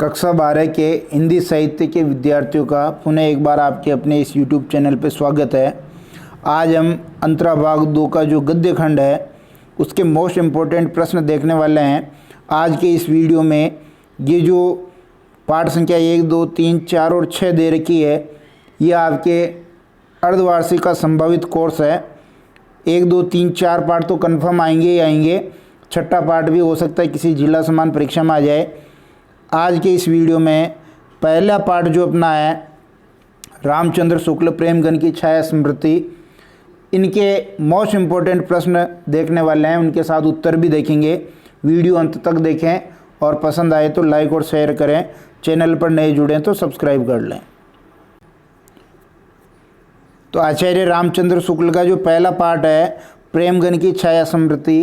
कक्षा 12 के हिंदी साहित्य के विद्यार्थियों का पुनः एक बार आपके अपने इस YouTube चैनल पर स्वागत है। आज हम अंतरा भाग 2 का जो गद्य खंड है उसके मोस्ट इम्पोर्टेंट प्रश्न देखने वाले हैं। आज के इस वीडियो में ये जो पाठ संख्या 1, 2, 3, 4 और 6 दे रखी है, ये आपके अर्धवार्षिक का संभावित कोर्स है। 1, 2, 3, 4 पाठ तो कन्फर्म आएंगे ही आएंगे, छठा पाठ भी हो सकता है किसी जिला समान परीक्षा में आ जाए। आज के इस वीडियो में पहला पाठ जो अपना है रामचंद्र शुक्ल प्रेमगन की छाया स्मृति, इनके मोस्ट इम्पोर्टेंट प्रश्न देखने वाले हैं, उनके साथ उत्तर भी देखेंगे। वीडियो अंत तक देखें और पसंद आए तो लाइक और शेयर करें। चैनल पर नए जुड़ें तो सब्सक्राइब कर लें। तो आचार्य रामचंद्र शुक्ल का जो पहला पाठ है प्रेमगन की छाया स्मृति,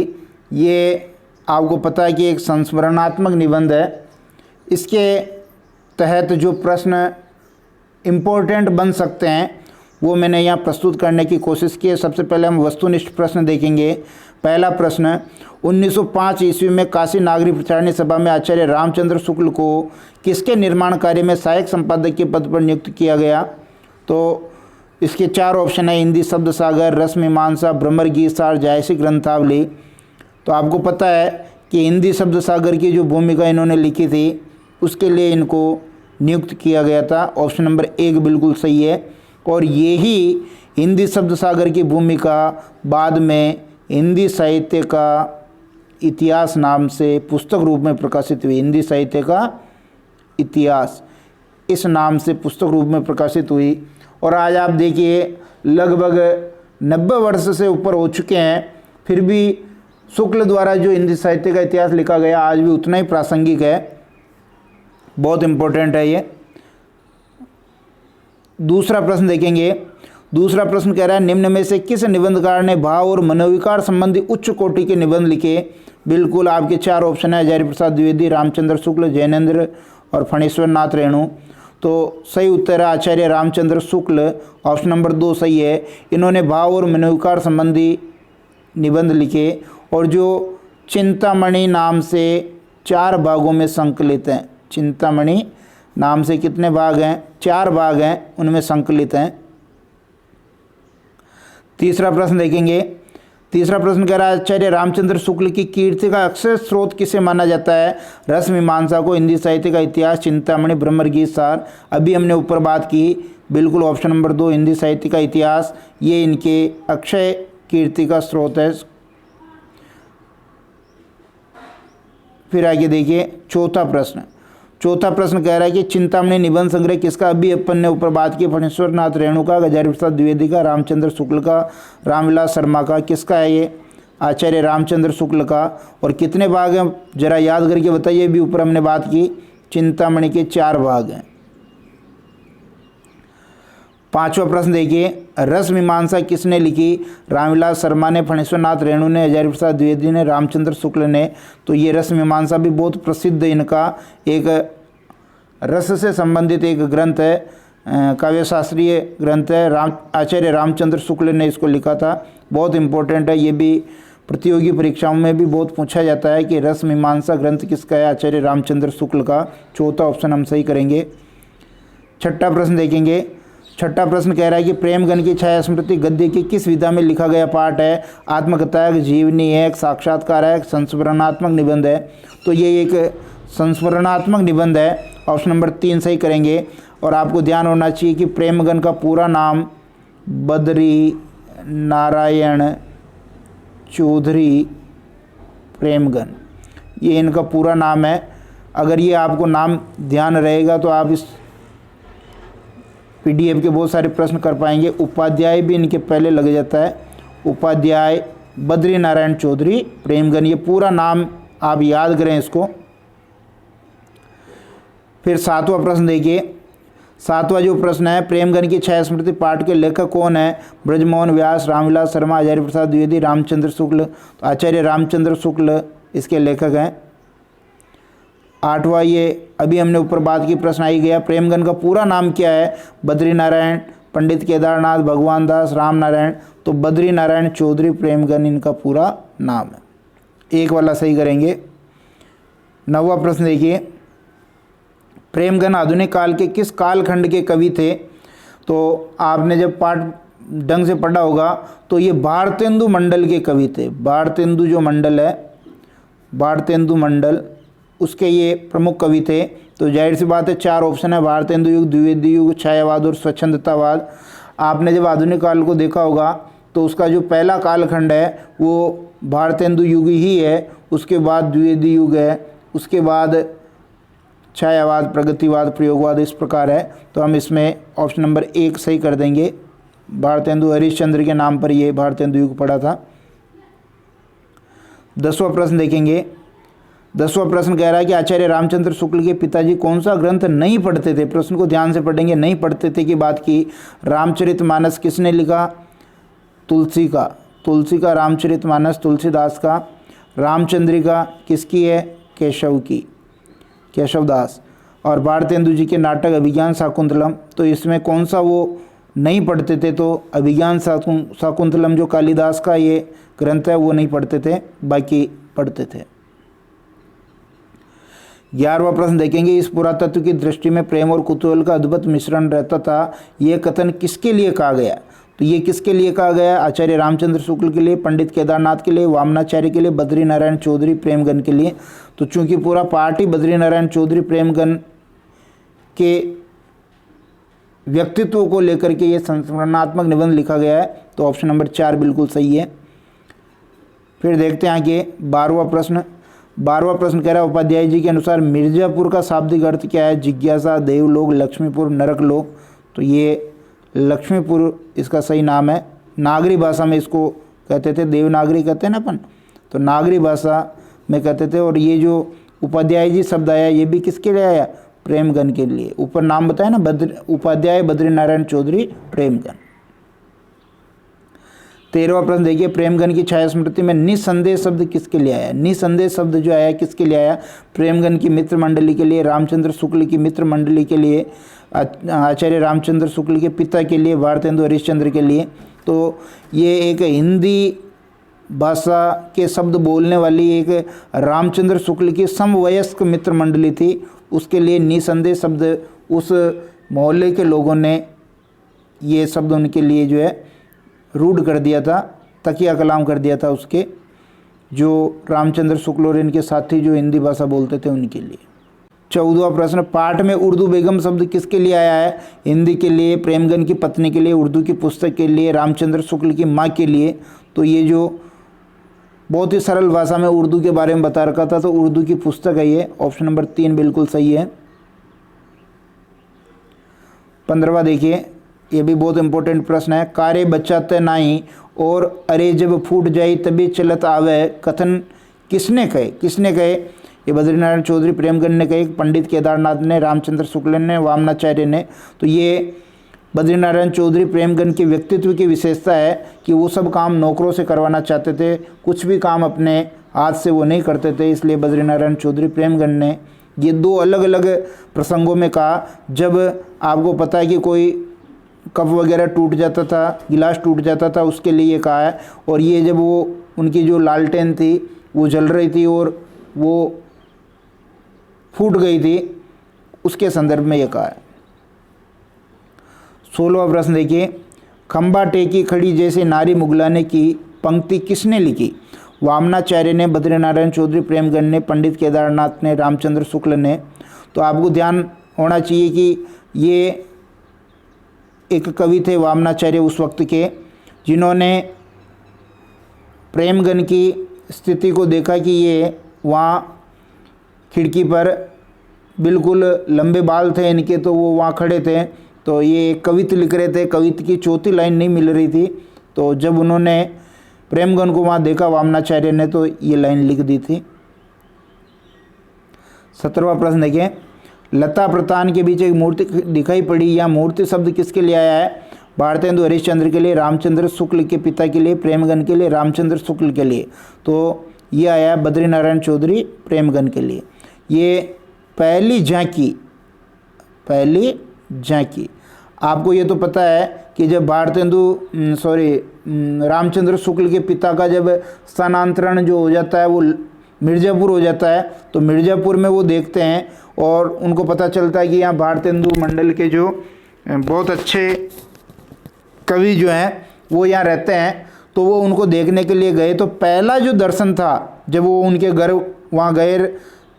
ये आपको पता है कि एक संस्मरणात्मक निबंध है। इसके तहत जो प्रश्न इम्पोर्टेंट बन सकते हैं वो मैंने यहाँ प्रस्तुत करने की कोशिश की है। सबसे पहले हम वस्तुनिष्ठ प्रश्न देखेंगे। पहला प्रश्न, 1905 ईस्वी में काशी नागरिक प्रचारणी सभा में आचार्य रामचंद्र शुक्ल को किसके निर्माण कार्य में सहायक संपादक के पद पर नियुक्त किया गया? तो इसके 4 ऑप्शन है, हिंदी शब्द सागर, रस मीमांसा, भ्रमर गीत सार, जायसी ग्रंथावली। तो आपको पता है कि हिंदी शब्द सागर की जो भूमिका इन्होंने लिखी थी उसके लिए इनको नियुक्त किया गया था। ऑप्शन नंबर 1 बिल्कुल सही है। और यही हिंदी शब्द सागर की भूमिका बाद में हिंदी साहित्य का इतिहास नाम से पुस्तक रूप में प्रकाशित हुई। हिंदी साहित्य का इतिहास इस नाम से पुस्तक रूप में प्रकाशित हुई। और आज आप देखिए लगभग 90 वर्ष से ऊपर हो चुके हैं, फिर भी शुक्ल द्वारा जो हिंदी साहित्य का इतिहास लिखा गया आज भी उतना ही प्रासंगिक है, बहुत इम्पोर्टेंट है ये। दूसरा प्रश्न देखेंगे। दूसरा प्रश्न कह रहा है, निम्न में से किस निबंधकार ने भाव और मनोविकार संबंधी उच्च कोटि के निबंध लिखे? बिल्कुल आपके 4 ऑप्शन है, हजारी प्रसाद द्विवेदी, रामचंद्र शुक्ल, जैनेन्द्र और फणीश्वर नाथ रेणु। तो सही उत्तर है आचार्य रामचंद्र शुक्ल, ऑप्शन नंबर 2 सही है। इन्होंने भाव और मनोविकार संबंधी निबंध लिखे और जो चिंतामणि नाम से 4 भागों में संकलित हैं। चिंतामणि नाम से कितने भाग हैं? 4 भाग हैं, उनमें संकलित हैं। तीसरा प्रश्न देखेंगे। तीसरा प्रश्न कह रहा है, आचार्य रामचंद्र शुक्ल की कीर्ति का अक्षय स्रोत किसे माना जाता है? रस मीमांसा को, हिंदी साहित्य का इतिहास, चिंतामणि, भ्रमर गीत सार। अभी हमने ऊपर बात की, बिल्कुल ऑप्शन नंबर 2 हिंदी साहित्य का इतिहास, ये इनके अक्षय कीर्ति का स्रोत है। फिर आगे देखिए चौथा प्रश्न। चौथा प्रश्न कह रहा है कि चिंतामणि निबंध संग्रह किसका? अभी अपन ने ऊपर बात की, फणीश्वर नाथ रेणु का, हजारी प्रसाद द्विवेदी का, रामचंद्र शुक्ल का, रामविलास शर्मा का। किसका है ये? आचार्य रामचंद्र शुक्ल का। और कितने भाग हैं जरा याद करके बताइए, भी ऊपर हमने बात की, चिंतामणि के 4 भाग हैं। पांचवा प्रश्न देखिए, रस मीमांसा किसने लिखी? रामविलास शर्मा ने, फणीश्वर नाथ रेणु ने, हजारी प्रसाद द्विवेदी ने, रामचंद्र शुक्ल ने। तो ये रस मीमांसा भी बहुत प्रसिद्ध इनका एक रस से संबंधित एक ग्रंथ है, काव्यशास्त्रीय ग्रंथ है। आचार्य रामचंद्र शुक्ल ने इसको लिखा था, बहुत इंपॉर्टेंट है। ये भी प्रतियोगी परीक्षाओं में भी बहुत पूछा जाता है कि रस मीमांसा ग्रंथ किसका है? आचार्य रामचंद्र शुक्ल का। चौथा ऑप्शन हम सही करेंगे। छठा प्रश्न देखेंगे। छठा प्रश्न कह रहा है कि प्रेमगन की छाया स्मृति गद्य की किस विधा में लिखा गया पाठ है? आत्मकथा है, जीवनी है, एक साक्षात्कार है, संस्मरणात्मक निबंध है। तो ये एक संस्मरणात्मक निबंध है, ऑप्शन नंबर 3 सही करेंगे। और आपको ध्यान होना चाहिए कि प्रेमगन का पूरा नाम बद्री नारायण चौधरी प्रेमगन, ये इनका पूरा नाम है। अगर ये आपको नाम ध्यान रहेगा तो आप इस PDF के बहुत सारे प्रश्न कर पाएंगे। उपाध्याय भी इनके पहले लग जाता है, उपाध्याय बद्री नारायण चौधरी प्रेमगन, ये पूरा नाम आप याद करें इसको। फिर 7वां प्रश्न देखिए। 7वां जो प्रश्न है, प्रेमगन की छाया स्मृति पाठ के लेखक कौन है? ब्रजमोहन व्यास, रामविलास शर्मा, हजारी प्रसाद द्विवेदी, रामचंद्र शुक्ल। तो आचार्य रामचंद्र शुक्ल इसके लेखक हैं। 8वां, ये अभी हमने ऊपर बात की, प्रश्न आई गया, प्रेमगन का पूरा नाम क्या है? बद्री नारायण, पंडित केदारनाथ, भगवान दास, राम नारायण। तो बद्री नारायण चौधरी प्रेमगन इनका पूरा नाम है। एक वाला सही करेंगे। 9वां प्रश्न देखिए। प्रेमगन आधुनिक काल के किस कालखंड के कवि थे? तो आपने जब पाठ ढंग से पढ़ा होगा तो ये भारतेंदु मंडल के कवि थे। भारतेंदु जो मंडल है, भारतेंदु मंडल, उसके ये प्रमुख कवि थे। तो जाहिर सी बात है 4 ऑप्शन है, भारतेंदु युग, द्विवेदी युग, छायावाद और स्वच्छंदतावाद। आपने जब आधुनिक काल को देखा होगा तो उसका जो पहला कालखंड है वो भारतेंदु युग ही है, उसके बाद द्विवेदी युग है, उसके बाद छायावाद, प्रगतिवाद, प्रयोगवाद, इस प्रकार है। तो हम इसमें ऑप्शन नंबर 1 सही कर देंगे। भारतेंदु हरिश्चंद्र के नाम पर ये भारतेंदु युग पड़ा था। 10वां प्रश्न देखेंगे। 10वां प्रश्न कह रहा है कि आचार्य रामचंद्र शुक्ल के पिताजी कौन सा ग्रंथ नहीं पढ़ते थे? प्रश्न को ध्यान से पढ़ेंगे। नहीं पढ़ते थे की बात की। रामचरितमानस किसने लिखा? तुलसी का। तुलसी का रामचरितमानस तुलसीदास का। रामचंद्रिका किसकी है? केशव की, केशवदास। और भारतेंदु जी के नाटक अभिज्ञान शाकुंतलम, तो इसमें कौन सा वो नहीं पढ़ते थे? तो अभिज्ञान शाकुंतलम जो कालिदास का ये ग्रंथ है वो नहीं पढ़ते थे, बाकी पढ़ते थे। 11वां प्रश्न देखेंगे। इस पुरातत्व की दृष्टि में प्रेम और कुतूहल का अद्भुत मिश्रण रहता था, ये कथन किसके लिए कहा गया? तो ये किसके लिए कहा गया? आचार्य रामचंद्र शुक्ल के लिए, पंडित केदारनाथ के लिए, वामनाचार्य के लिए, बद्रीनारायण चौधरी प्रेमगन के लिए। तो चूंकि पूरा पार्ट ही बद्रीनारायण चौधरी प्रेमगन के व्यक्तित्व को लेकर के ये संस्मरणात्मक निबंध लिखा गया है, तो ऑप्शन नंबर 4 बिल्कुल सही है। फिर देखते हैं आगे 12वां प्रश्न। 12वां प्रश्न कह रहा है उपाध्याय जी के अनुसार मिर्जापुर का शाब्दिक अर्थ क्या है? जिज्ञासा, देवलोक, लक्ष्मीपुर, नरकलोक। तो ये लक्ष्मीपुर इसका सही नाम है। नागरी भाषा में इसको कहते थे, देवनागरी कहते हैं ना अपन, तो नागरी भाषा में कहते थे। और ये जो उपाध्याय जी शब्द आया ये भी किसके लिए आया? प्रेमगन के लिए। ऊपर नाम बताया ना, उपाध्याय बद्रीनारायण चौधरी प्रेमगन। 13वां प्रश्न देखिए। प्रेमगन की छाया स्मृति में निसंदेह शब्द किसके लिए आया? निसंदेह शब्द जो आया किसके लिए आया? प्रेमगन की मित्र मंडली के लिए, रामचंद्र शुक्ल की मित्र मंडली के लिए, आचार्य रामचंद्र शुक्ल के पिता के लिए, भारतेंदु हरिश्चंद्र के लिए। तो ये एक हिंदी भाषा के शब्द बोलने वाली एक रामचंद्र शुक्ल की समवयस्क मित्र मंडली थी, उसके लिए निसंदेह शब्द उस मोहल्ले के लोगों ने ये शब्द उनके लिए जो है रूढ़ कर दिया था, तकिया कलाम कर दिया था उसके, जो रामचंद्र शुक्ल और इनके साथी जो हिंदी भाषा बोलते थे उनके लिए। 14वां प्रश्न। पाठ में उर्दू बेगम शब्द किसके लिए आया है? हिंदी के लिए, प्रेमगन की पत्नी के लिए, उर्दू की पुस्तक के लिए, रामचंद्र शुक्ल की माँ के लिए। तो ये जो बहुत ही सरल भाषा में उर्दू के बारे में बता रखा था, तो उर्दू की पुस्तक है ये। ऑप्शन नंबर 3 बिल्कुल सही है। 15वां देखिए, ये भी बहुत इंपॉर्टेंट प्रश्न है। कार्य बचाते नाही और अरे जब फूट जाई तभी चलत आवे कथन किसने कहे? किसने कहे? ये बद्रीनारायण चौधरी प्रेमगन ने कहे, पंडित केदारनाथ ने, रामचंद्र शुक्ल ने, वामनाचार्य ने। तो ये बद्रीनारायण चौधरी प्रेमगन के व्यक्तित्व की विशेषता है कि वो सब काम नौकरों से करवाना चाहते थे, कुछ भी काम अपने हाथ से वो नहीं करते थे। इसलिए बद्रीनारायण चौधरी प्रेमगन ने ये 2 अलग अलग प्रसंगों में कहा। जब आपको पता है कि कोई कप वगैरह टूट जाता था, गिलास टूट जाता था, उसके लिए ये कहा है। और ये जब वो उनकी जो लालटेन थी वो जल रही थी और वो फूट गई थी, उसके संदर्भ में ये कहा है। 16वां प्रश्न देखिए। खंबा टेकी खड़ी जैसे नारी मुगलाने की पंक्ति किसने लिखी? वामनाचार्य ने, बद्रीनारायण चौधरी प्रेमगन ने, पंडित केदारनाथ ने, रामचंद्र शुक्ल ने। तो आपको ध्यान होना चाहिए कि ये एक कवि थे वामनाचार्य उस वक्त के, जिन्होंने प्रेमगन की स्थिति को देखा कि ये वहाँ खिड़की पर बिल्कुल लंबे बाल थे इनके, तो वो वहाँ खड़े थे। तो ये कविता लिख रहे थे, कविता की चौथी लाइन नहीं मिल रही थी। तो जब उन्होंने प्रेमगन को वहाँ देखा वामनाचार्य ने, तो ये लाइन लिख दी थी। 17वां प्रश्न देखें। लता प्रतान के बीच एक मूर्ति दिखाई पड़ी, या मूर्ति शब्द किसके लिए आया है? भारतेंदु हरिश्चंद्र के लिए, रामचंद्र शुक्ल के पिता के लिए, प्रेमगन के लिए, रामचंद्र शुक्ल के लिए। तो ये आया बद्रीनारायण चौधरी प्रेमगन के लिए। ये पहली झांकी आपको ये तो पता है कि जब रामचंद्र शुक्ल के पिता का जब स्थानांतरण जो हो जाता है वो मिर्ज़ापुर हो जाता है, तो मिर्ज़ापुर में वो देखते हैं और उनको पता चलता है कि यहाँ भारतेंदु मंडल के जो बहुत अच्छे कवि जो हैं वो यहाँ रहते हैं, तो वो उनको देखने के लिए गए। तो पहला जो दर्शन था जब वो उनके घर वहाँ गए,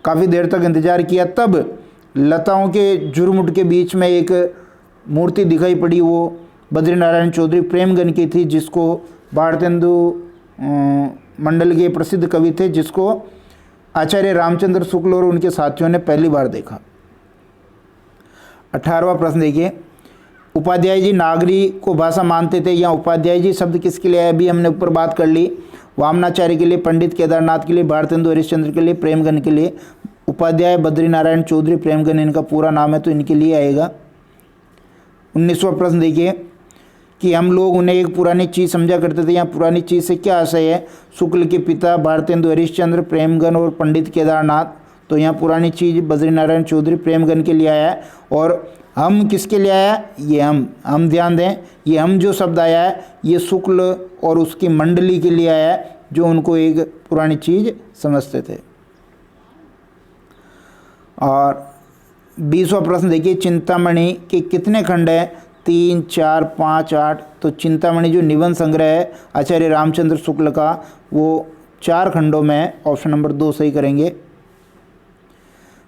काफ़ी देर तक इंतज़ार किया, तब लताओं के झुरमुट के बीच में एक मूर्ति दिखाई पड़ी। वो बद्रीनारायण चौधरी प्रेमगन की थी, जिसको भारतेंदु मंडल के प्रसिद्ध कवि थे, जिसको आचार्य रामचंद्र शुक्ल और उनके साथियों ने पहली बार देखा। 18वां प्रश्न देखिए, उपाध्याय जी नागरी को भाषा मानते थे। यहाँ उपाध्याय जी शब्द किसके लिए है? अभी हमने ऊपर बात कर ली। वामनाचार्य के लिए, पंडित केदारनाथ के लिए, भारतेंदु हरिश्चंद्र के लिए, प्रेमगन के लिए। उपाध्याय बद्रीनारायण चौधरी प्रेमगन इनका पूरा नाम है, तो इनके लिए आएगा। 19वां प्रश्न देखिए कि हम लोग उन्हें एक पुरानी चीज़ समझा करते थे। यहाँ पुरानी चीज़ से क्या आशय है? शुक्ल के पिता भारतेंदु हरिश्चंद्र, प्रेमगन और पंडित केदारनाथ। तो यहाँ पुरानी चीज़ बद्रीनारायण चौधरी प्रेमगन के लिए आया है। और हम किसके लिए आया है? ये हम ध्यान दें, ये हम जो शब्द आया है ये शुक्ल और उसकी मंडली के लिए आया है, जो उनको एक पुरानी चीज़ समझते थे। और 20वां प्रश्न देखिए, चिंतामणि के कितने खंड हैं? 3, 4, 5, 8। तो चिंतामणि जो निबंध संग्रह है आचार्य रामचंद्र शुक्ल का, वो 4 खंडों में। ऑप्शन नंबर 2 सही करेंगे।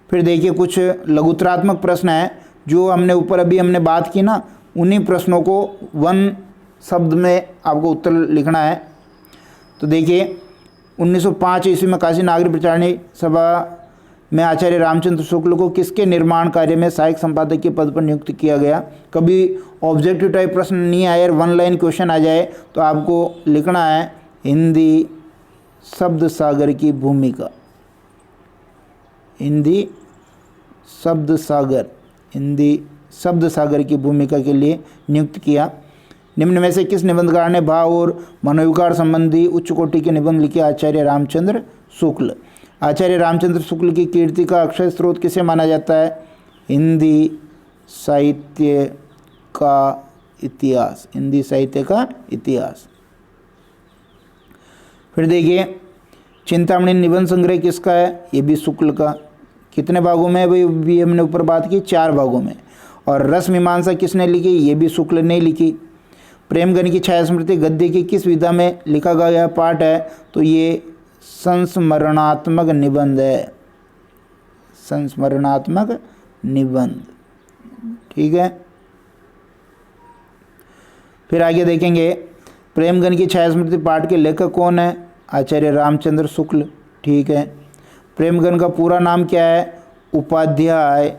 फिर देखिए कुछ लघुतरात्मक प्रश्न है जो हमने ऊपर अभी हमने बात की ना, उन्हीं प्रश्नों को 1 शब्द में आपको उत्तर लिखना है। तो देखिए 1905 ईस्वी में काशी नागरिक प्रचारणी सभा में आचार्य रामचंद्र शुक्ल को किसके निर्माण कार्य में सहायक संपादक के पद पर नियुक्त किया गया? कभी ऑब्जेक्टिव टाइप प्रश्न नहीं आए, 1 लाइन क्वेश्चन आ जाए तो आपको लिखना है हिंदी शब्द सागर की भूमिका। हिंदी शब्द सागर की भूमिका के लिए नियुक्त किया। निम्न में से किस निबंधकार ने भाव और मनोविकार संबंधी उच्च कोटि के निबंध लिखे? आचार्य रामचंद्र शुक्ल। आचार्य रामचंद्र शुक्ल की कीर्ति का अक्षय स्रोत किसे माना जाता है? हिंदी साहित्य का इतिहास। हिंदी साहित्य का इतिहास। फिर देखिए चिंतामणि निबंध संग्रह किसका है? ये भी शुक्ल का। कितने भागों में? भाई भी हमने ऊपर बात की, 4 भागों में। और रस मीमांसा किसने लिखी? ये भी शुक्ल ने लिखी। प्रेमगन की छाया स्मृति गद्य की किस विधा में लिखा गया पाठ है? तो ये संस्मरणात्मक निबंध है। संस्मरणात्मक निबंध, ठीक है। फिर आगे देखेंगे प्रेमगन की छाया स्मृति पाठ के लेखक कौन है? आचार्य रामचंद्र शुक्ल, ठीक है। प्रेमगन का पूरा नाम क्या है? उपाध्याय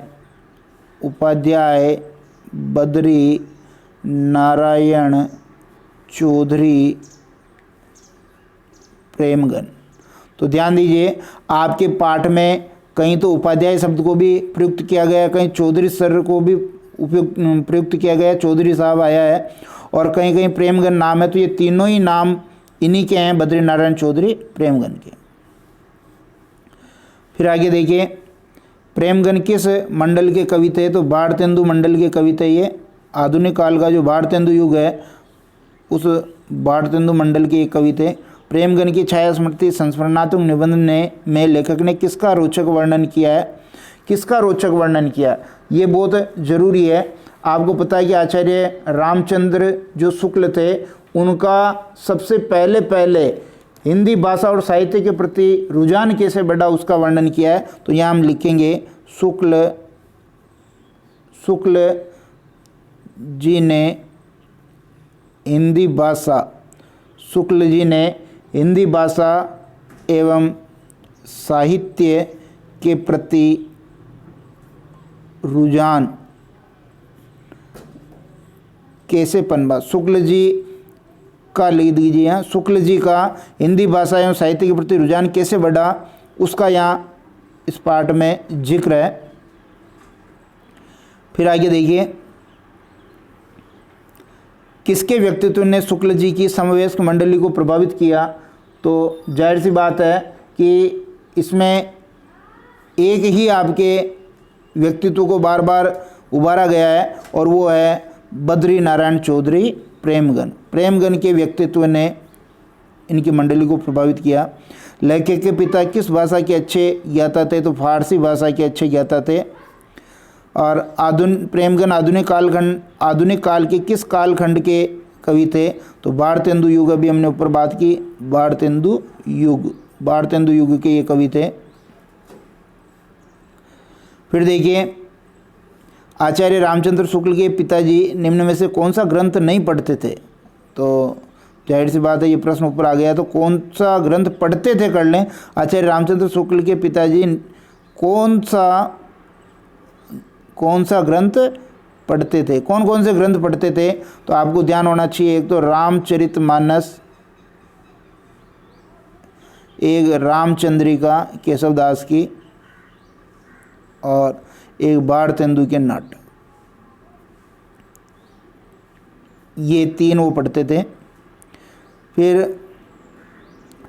बद्री नारायण चौधरी प्रेमगन। तो ध्यान दीजिए आपके पाठ में कहीं तो उपाध्याय शब्द को भी प्रयुक्त किया गया, कहीं चौधरी सर को भी प्रयुक्त किया गया, चौधरी साहब आया है, और कहीं कहीं प्रेमगन नाम है। तो ये तीनों ही नाम इन्हीं के हैं, बद्रीनारायण चौधरी प्रेमगन के। फिर आगे देखिए प्रेमगन किस मंडल के कवि थे? तो भारतेंदु मंडल के कवि थे। ये आधुनिक काल का जो भारतेंदु युग है उस भारतेंदु मंडल के कवि थे। प्रेमगन की छाया स्मृति संस्मरणात्मक निबंध में लेखक ने किसका रोचक वर्णन किया है? किसका रोचक वर्णन किया? ये बहुत जरूरी है। आपको पता है कि आचार्य रामचंद्र जो शुक्ल थे उनका सबसे पहले हिंदी भाषा और साहित्य के प्रति रुझान कैसे बढ़ा उसका वर्णन किया है। तो यहाँ हम लिखेंगे शुक्ल जी ने हिंदी भाषा एवं साहित्य के प्रति रुझान कैसे पनपा? शुक्ल जी का लिख दीजिए यहाँ, शुक्ल जी का हिंदी भाषा एवं साहित्य के प्रति रुझान कैसे बढ़ा उसका यहाँ इस पाठ में जिक्र है। फिर आगे देखिए किसके व्यक्तित्व ने शुक्ल जी की समवयस्क मंडली को प्रभावित किया? तो जाहिर सी बात है कि इसमें एक ही आपके व्यक्तित्व को बार बार उभारा गया है और वो है बद्रीनारायण चौधरी प्रेमगन। प्रेमगन के व्यक्तित्व ने इनकी मंडली को प्रभावित किया। लेखक के पिता किस भाषा के अच्छे ज्ञाता थे? तो फारसी भाषा के अच्छे ज्ञाता थे। और प्रेमगन आधुनिक काल के किस कालखंड के कवि थे? तो भारतेंदु युग, अभी हमने ऊपर बात की, भारतेंदु युग के ये कवि थे। फिर देखिए, आचार्य रामचंद्र शुक्ल के पिताजी निम्न में से कौन सा ग्रंथ नहीं पढ़ते थे? तो जाहिर सी बात है ये प्रश्न ऊपर आ गया, तो कौन सा ग्रंथ पढ़ते थे कर लें। आचार्य रामचंद्र शुक्ल के पिताजी कौन सा ग्रंथ पढ़ते थे? कौन कौन से ग्रंथ पढ़ते थे? तो आपको ध्यान होना चाहिए, एक तो रामचरितमानस, एक रामचंद्रिका केशवदास की, और एक भारतेंदु के नाटक। ये 3 वो पढ़ते थे। फिर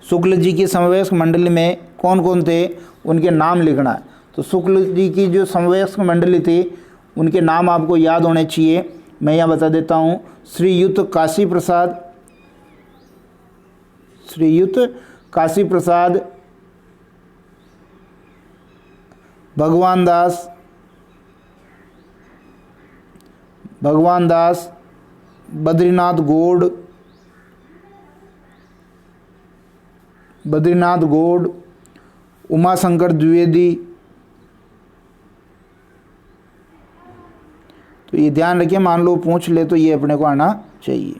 शुक्ल जी की समवयस्क मंडली में कौन कौन थे? उनके नाम लिखना है। तो शुक्ल जी की जो समवयस्क मंडली थी उनके नाम आपको याद होने चाहिए। मैं यहाँ बता देता हूँ, श्रीयुत काशी प्रसाद, भगवान दास, बद्रीनाथ गौड़, उमाशंकर द्विवेदी। तो ये ध्यान रखिए, मान लो पूछ ले तो ये अपने को आना चाहिए।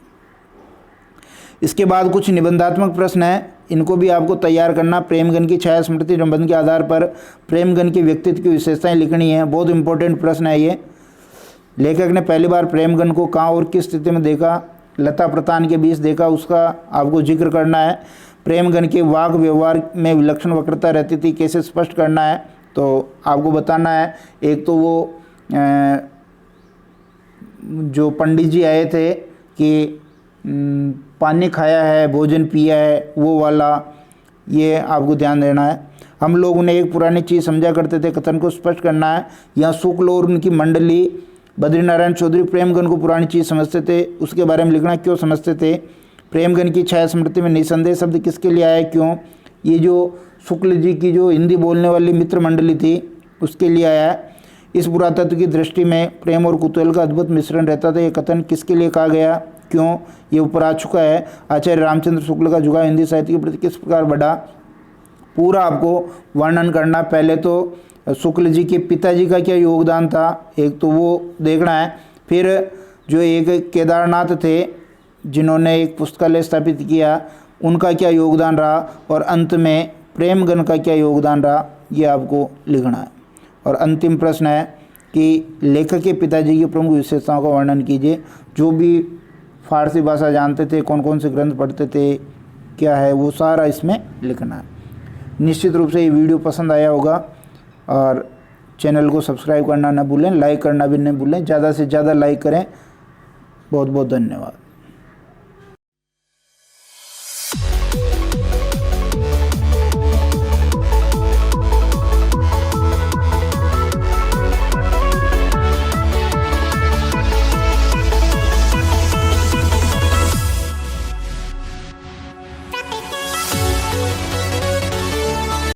इसके बाद कुछ निबंधात्मक प्रश्न हैं, इनको भी आपको तैयार करना। प्रेमगन की छाया स्मृति निबंध के आधार पर प्रेमगन की व्यक्तित्व की विशेषताएं लिखनी है। बहुत इंपॉर्टेंट प्रश्न है ये। लेखक ने पहली बार प्रेमगन को कहाँ और किस स्थिति में देखा? लता प्रतान के बीच देखा, उसका आपको जिक्र करना है। प्रेमगन के वाक व्यवहार में विलक्षण वक्रता रहती थी, कैसे स्पष्ट करना है? तो आपको बताना है, एक तो वो जो पंडित जी आए थे कि पानी खाया है, भोजन पिया है, वो वाला, ये आपको ध्यान देना है। हम लोग उन्हें एक पुरानी चीज़ समझा करते थे, कथन को स्पष्ट करना है। यहाँ शुक्ल और उनकी मंडली बद्रीनारायण चौधरी प्रेमगन को पुरानी चीज़ समझते थे, उसके बारे में लिखना, क्यों समझते थे। प्रेमगन की छाया स्मृति में निसंदेह शब्द किसके लिए आया, क्यों? ये जो शुक्ल जी की जो हिंदी बोलने वाली मित्र मंडली थी उसके लिए आया है। इस पुरातत्व की दृष्टि में प्रेम और कुतूहल का अद्भुत मिश्रण रहता था, ये कथन किसके लिए कहा गया, क्यों? ये ऊपर आ चुका है। आचार्य रामचंद्र शुक्ल का झुकाव हिंदी साहित्य के प्रति किस प्रकार बढ़ा, पूरा आपको वर्णन करना। पहले तो शुक्ल जी के पिताजी का क्या योगदान था, एक तो वो देखना है। फिर जो एक केदारनाथ थे जिन्होंने एक पुस्तकालय स्थापित किया, उनका क्या योगदान रहा, और अंत में प्रेमगन का क्या योगदान रहा, ये आपको लिखना है। और अंतिम प्रश्न है कि लेखक के पिताजी की प्रमुख विशेषताओं का वर्णन कीजिए। जो भी फारसी भाषा जानते थे, कौन कौन से ग्रंथ पढ़ते थे, क्या है, वो सारा इसमें लिखना है। निश्चित रूप से ये वीडियो पसंद आया होगा, और चैनल को सब्सक्राइब करना ना भूलें, लाइक करना भी नहीं भूलें। ज़्यादा से ज़्यादा लाइक करें। बहुत बहुत धन्यवाद।